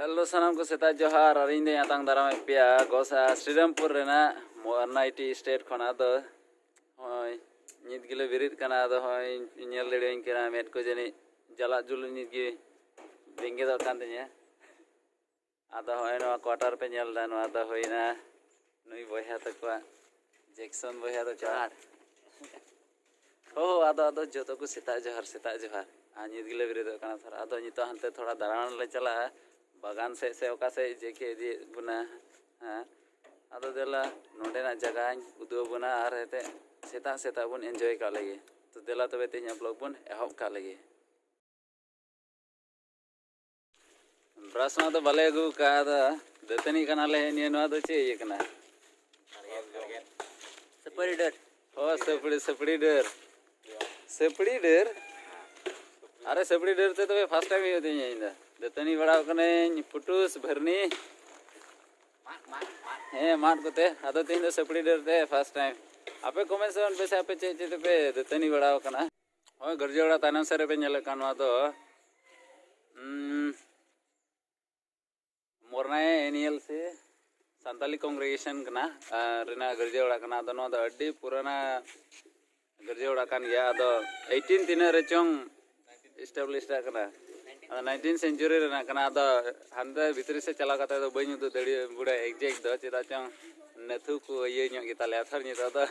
Hello सनम को सेता जोहार और इन यातंग दाराम पिया गोसा श्रीरामपुर रेना मोरनाई टी एस्टेट खना दो होय नित गिले बिरित कना दो होय इन्यल लेडे इनकरा मेट को जनी जला जुल नित गी बेंगे दो कान तenya आदा होय नो क्वार्टर पे नेल दान आदा होयना नुई बया तकवा जैक्सन बया तो जोहार हो आदा जोटोku सेता जोहार आ नित गिले बिरित कना थोड़ा आदा नितो हनते थोड़ा दारान ले चला बागान से ओका से जेके दी बुना हाँ आदो देला नोडेना जगह उदो बुना आर हेते सेता बुन एंजॉय का लगे तो देला तबे तेज ब्लॉग बुन एहब का लगे ब्रश तो बाले अगू का दतनी कना ले निये नवा दो चे ये कना सपड़ी डर हो सपड़ी डर अरे सपड़ी डर ते तबे फर्स्ट टाइम होते हैं इंदा दतनी बड़ा कने पुटूस भरनी हे मार कोते आदो तीन सपड़ी डर ते फर्स्ट टाइम आपे कमेंट से पे से आपे चे पे दतनी बड़ा कना हो गरजेड़ा तानम सरे पे नेले कानवा दो मोरनाई एनियल से संताली कांग्रेगेशन कना रेना गरजेड़ा कना दो नो द अड्डी पुराना गरजेड़ा कान गया आदो 18 तिना रे चोंग एस्टैब्लिश कना 19th सेंचुरी रेना कना आदो हांदे भितरी से चला कता दो बई दो दड़ी बुड़ा एग्जैक्ट दो चिदा चोंग नथु को ये ᱧᱚᱜ ᱜᱮ ᱛᱟᱞᱮ ᱟᱛᱷᱟᱨ ᱧᱤᱛᱚ ᱫᱚ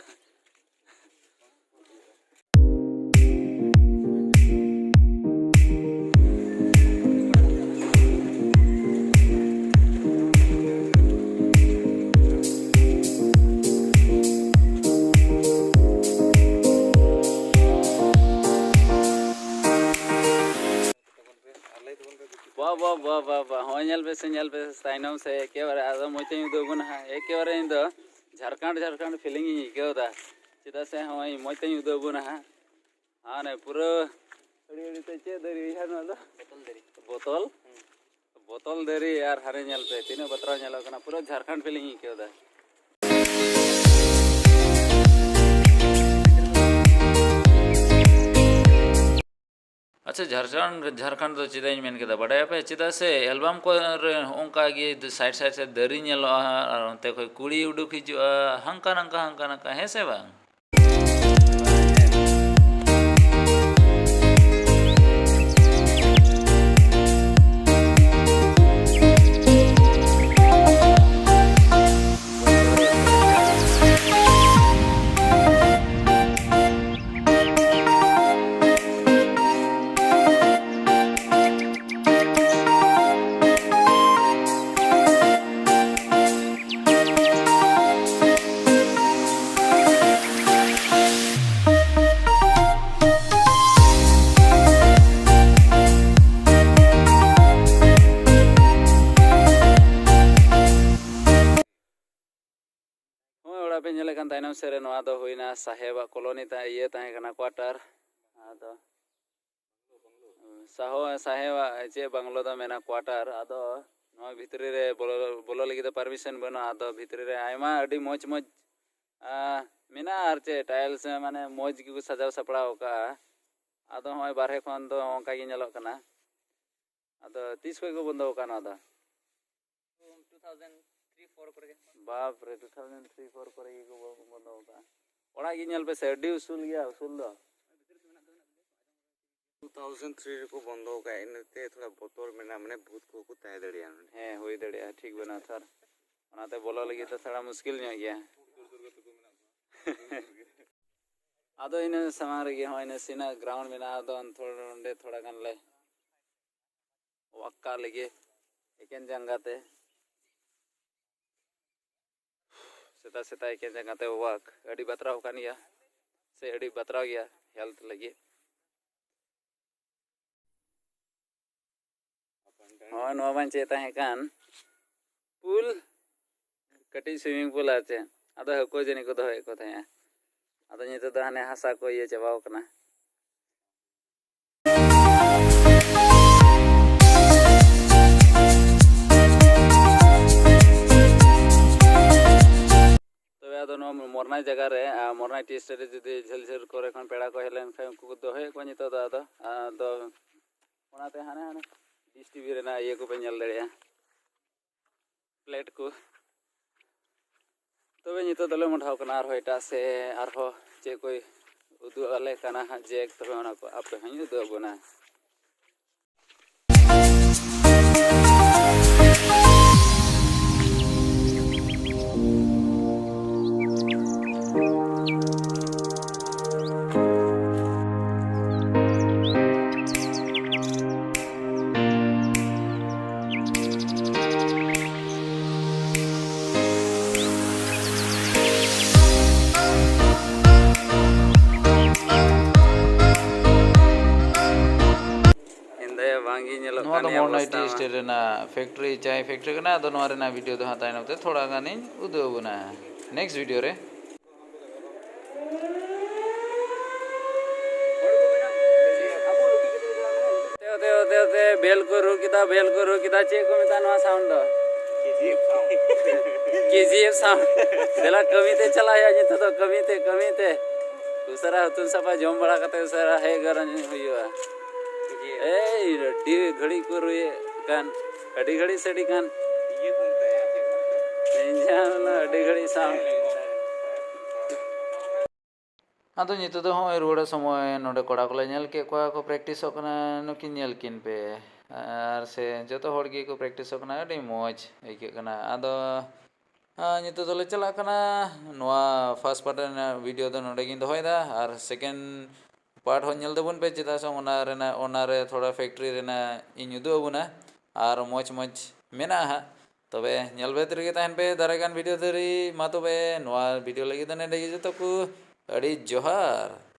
वाह हो पे ताइनम से एकेबारे आदो मोचे उदोगुन हा एकेबारे इन दो झारखंड फीलिंग ही केवदा चिदा से होय मोचे उदोगुन हा हां ने पूरा अड़ी ते चे दरी हा न दो बोतल दरी यार हारे नेल पे तीन बतरा नेल कना पूरा झारखंड फीलिंग ही केवदा अच्छा झारखंड तो चिदा मेन केदा बड़ा पे चिदा से एल्बम को ओंका गे साइड से दरी नेलो और ओंते कोई कुड़ी उडुक हिजु हंका हे से बांग ताइनम से नवा दो होइना साहेबा कॉलोनी ता ये ताहे कना क्वार्टर आदो साहेबा चे बांग्लो दा मेना क्वार्टर आदो नवा भितरी रे बोलो लगी तो परमिशन बनो आदो भितरी रे आयमा अडी मोज मेना आर चे टाइल्स माने मोज की सजाव सपड़ा का आदो होय बारहे खन दो ओंका गे नेलो कना आदो 30 को बंदो काना आदो 2003-4 करे बाप रे 2003-4 करे को बंदो का ओड़ा गे नेल पे से अडी उसूल गया उसूल दो 2003 को बंदो का इनते थोड़ा बोतल मेना माने भूत को ताय दड़िया हे होई दड़िया ठीक बना सर ओनाते बोलो लगी तो थोड़ा मुश्किल ᱧᱚᱜ गया आदो इन समार गे हो इन सीना ग्राउंड में ना दो थोड़ा गन ले वक्का लगे एकेन जंगाते सेता एकेन जंगाते वक अडी बतराव कान गया से अडी बतराव गया हेल्थ लगे हो नो बांचे ताहे कान पूल कटी स्विमिंग पूल आचे आदो हको जनी को दोहे को थाया आदो नितो द हाने हासा को ये चबाव कना तो आदो नो मोरनाई जगह रे मोरनाई टी एस्टेट जदी झलझल करे खन पेड़ा को हेलेन खै को दोहे को नितो द आदो ओनाते हाने डिश टीवी रेना ये को पे नेल दड़िया प्लेट को तबे नितो दले मठाव कना आरो एटा से आरो चे कोई उदु आले कना हा जेक तबे ओना को आपे हई उदु बना Mornai Tea Estate na factory chai factory kana ado noare na video do hatai na thoda ganin udo buna next video re bell को रुकिदा चे को मिता नवा साउंड दो केजीएफ साउंड देला कविते चला या जित तो कविते उसरा तुन सपा जम बड़ा कते उसरा हे गरन हुइया ए डी घड़ी को रुए कान अडी घड़ी सडी कान ये सुनते हैं इंजान अडी घड़ी sound ado nito do hoy ruda samoy node koda kola nyel ke ko practice okana nukin nyel kin pe ar se joto hor gi ko practice okana adi moj eike kana ado nito dole chala kana noa first part na video do node gin doy da ar second part ho nyel dobun pe chita so onare thoda factory rena inyudo buna ar moj mena ha tobe nyel betre ge tahen pe daragan video deri ma tobe noa video lagi dane degi jotoku Adi Johar.